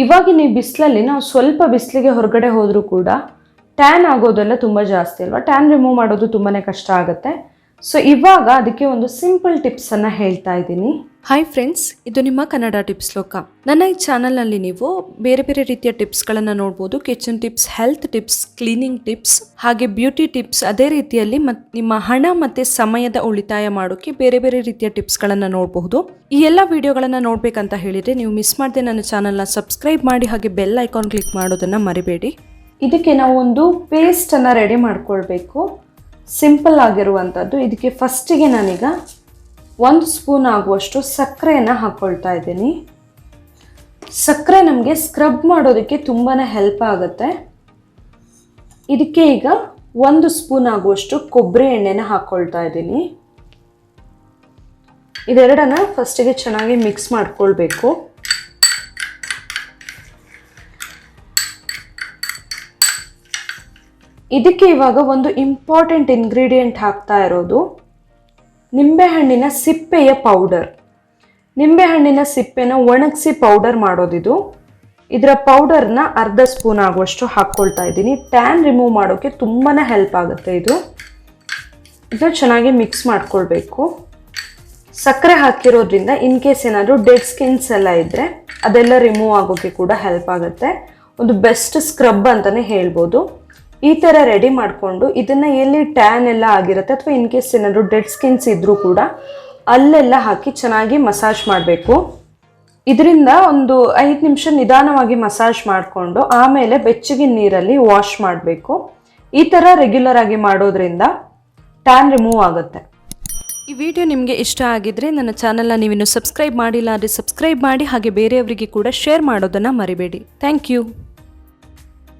ಇವಾಗಿನ ಈ ಬಿಸಿಲಲ್ಲಿ ನಾವು ಸ್ವಲ್ಪ ಬಿಸಿಲಿಗೆ ಹೊರಗಡೆ ಹೋದರೂ ಕೂಡ ಟ್ಯಾನ್ ಆಗೋದೆಲ್ಲ ತುಂಬ ಜಾಸ್ತಿ ಅಲ್ವಾ, ಟ್ಯಾನ್ ರಿಮೂವ್ ಮಾಡೋದು ತುಂಬಾ ಕಷ್ಟ ಆಗುತ್ತೆ. ಸೊ ಇವಾಗ ಅದಕ್ಕೆ ಒಂದು ಸಿಂಪಲ್ ಟಿಪ್ಸನ್ನು ಹೇಳ್ತಾ ಇದ್ದೀನಿ. ಹಾಯ್ ಫ್ರೆಂಡ್ಸ್, ಇದು ನಿಮ್ಮ ಕನ್ನಡ ಟಿಪ್ಸ್ ಲೋಕ. ನನ್ನ ಈ ಚಾನಲ್ನಲ್ಲಿ ನೀವು ಬೇರೆ ಬೇರೆ ರೀತಿಯ ಟಿಪ್ಸ್ಗಳನ್ನು ನೋಡ್ಬೋದು. Kitchen tips, health tips, cleaning tips, ಹಾಗೆ ಬ್ಯೂಟಿ ಟಿಪ್ಸ್. ಅದೇ ರೀತಿಯಲ್ಲಿ ನಿಮ್ಮ ಹಣ ಮತ್ತು ಸಮಯದ ಉಳಿತಾಯ ಮಾಡೋಕ್ಕೆ ಬೇರೆ ಬೇರೆ ರೀತಿಯ ಟಿಪ್ಸ್ಗಳನ್ನು ನೋಡಬಹುದು. ಈ ಎಲ್ಲ ವಿಡಿಯೋಗಳನ್ನು ನೋಡಬೇಕಂತ ಹೇಳಿದರೆ ನೀವು ಮಿಸ್ ಮಾಡದೆ ನನ್ನ ಚಾನಲ್ನ ಸಬ್ಸ್ಕ್ರೈಬ್ ಮಾಡಿ ಹಾಗೆ ಬೆಲ್ ಐಕಾನ್ ಕ್ಲಿಕ್ ಮಾಡೋದನ್ನು ಮರಿಬೇಡಿ. ಇದಕ್ಕೆ ನಾವು ಒಂದು ಪೇಸ್ಟನ್ನು ರೆಡಿ ಮಾಡ್ಕೊಳ್ಬೇಕು, ಸಿಂಪಲ್ ಆಗಿರುವಂಥದ್ದು. ಇದಕ್ಕೆ ಫಸ್ಟಿಗೆ ನಾನೀಗ 1 ಸ್ಪೂನ್ ಆಗುವಷ್ಟು ಸಕ್ಕರೆಯನ್ನು ಹಾಕ್ಕೊಳ್ತಾ ಇದ್ದೀನಿ. ಸಕ್ಕರೆ ನಮಗೆ ಸ್ಕ್ರಬ್ ಮಾಡೋದಕ್ಕೆ ತುಂಬಾ ಹೆಲ್ಪ್ ಆಗುತ್ತೆ. ಇದಕ್ಕೆ ಈಗ 1 ಸ್ಪೂನ್ ಆಗುವಷ್ಟು ಕೊಬ್ಬರಿ ಎಣ್ಣೆನ ಹಾಕ್ಕೊಳ್ತಾ ಇದ್ದೀನಿ. ಇದೆರಡನ್ನ ಫಸ್ಟಿಗೆ ಚೆನ್ನಾಗಿ ಮಿಕ್ಸ್ ಮಾಡ್ಕೊಳ್ಬೇಕು. ಇದಕ್ಕೆ ಇವಾಗ ಒಂದು ಇಂಪಾರ್ಟೆಂಟ್ ಇಂಗ್ರೀಡಿಯೆಂಟ್ ಹಾಕ್ತಾ ಇರೋದು ನಿಂಬೆಹಣ್ಣಿನ ಸಿಪ್ಪೆಯ ಪೌಡರ್. ನಿಂಬೆಹಣ್ಣಿನ ಸಿಪ್ಪೆನ ಒಣಗಿಸಿ ಪೌಡರ್ ಮಾಡೋದಿದು. ಇದರ ಪೌಡರ್ನ 1/2 ಸ್ಪೂನ್ ಆಗುವಷ್ಟು ಹಾಕ್ಕೊಳ್ತಾ ಇದ್ದೀನಿ. ಟ್ಯಾನ್ ರಿಮೂವ್ ಮಾಡೋಕ್ಕೆ ತುಂಬಾ ಹೆಲ್ಪ್ ಆಗುತ್ತೆ ಇದು. ಇದನ್ನ ಚೆನ್ನಾಗಿ ಮಿಕ್ಸ್ ಮಾಡ್ಕೊಳ್ಬೇಕು. ಸಕ್ಕರೆ ಹಾಕಿರೋದ್ರಿಂದ ಇನ್ ಕೇಸ್ ಏನಾದರೂ ಡೆಡ್ ಸ್ಕಿನ್ಸ್ ಎಲ್ಲ ಇದ್ದರೆ ಅದೆಲ್ಲ ರಿಮೂವ್ ಆಗೋಕ್ಕೆ ಕೂಡ ಹೆಲ್ಪ್ ಆಗುತ್ತೆ. ಒಂದು ಬೆಸ್ಟ್ ಸ್ಕ್ರಬ್ ಅಂತಲೇ ಹೇಳ್ಬೋದು. ಈ ಥರ ರೆಡಿ ಮಾಡಿಕೊಂಡು ಇದನ್ನು ಎಲ್ಲಿ ಟ್ಯಾನ್ ಎಲ್ಲ ಆಗಿರುತ್ತೆ ಅಥವಾ ಇನ್ ಕೇಸ್ ಏನಾದರೂ ಡೆಡ್ ಸ್ಕಿನ್ಸ್ ಇದ್ದರೂ ಕೂಡ ಅಲ್ಲೆಲ್ಲ ಹಾಕಿ ಚೆನ್ನಾಗಿ ಮಸಾಜ್ ಮಾಡಬೇಕು. ಇದರಿಂದ ಒಂದು 5 ನಿಮಿಷ ನಿಧಾನವಾಗಿ ಮಸಾಜ್ ಮಾಡಿಕೊಂಡು ಆಮೇಲೆ ಬೆಚ್ಚಗಿನ ನೀರಲ್ಲಿ ವಾಶ್ ಮಾಡಬೇಕು. ಈ ಥರ ರೆಗ್ಯುಲರ್ ಆಗಿ ಮಾಡೋದ್ರಿಂದ ಟ್ಯಾನ್ ರಿಮೂವ್ ಆಗುತ್ತೆ. ಈ ವಿಡಿಯೋ ನಿಮಗೆ ಇಷ್ಟ ಆಗಿದ್ರೆ ನನ್ನ ಚಾನಲ್ನ ನೀವಿನ್ನು ಸಬ್ಸ್ಕ್ರೈಬ್ ಮಾಡಿಲ್ಲ ಅಂದರೆ ಸಬ್ಸ್ಕ್ರೈಬ್ ಮಾಡಿ ಹಾಗೆ ಬೇರೆಯವರಿಗೆ ಕೂಡ ಶೇರ್ ಮಾಡೋದನ್ನು ಮರಿಬೇಡಿ. Thank you.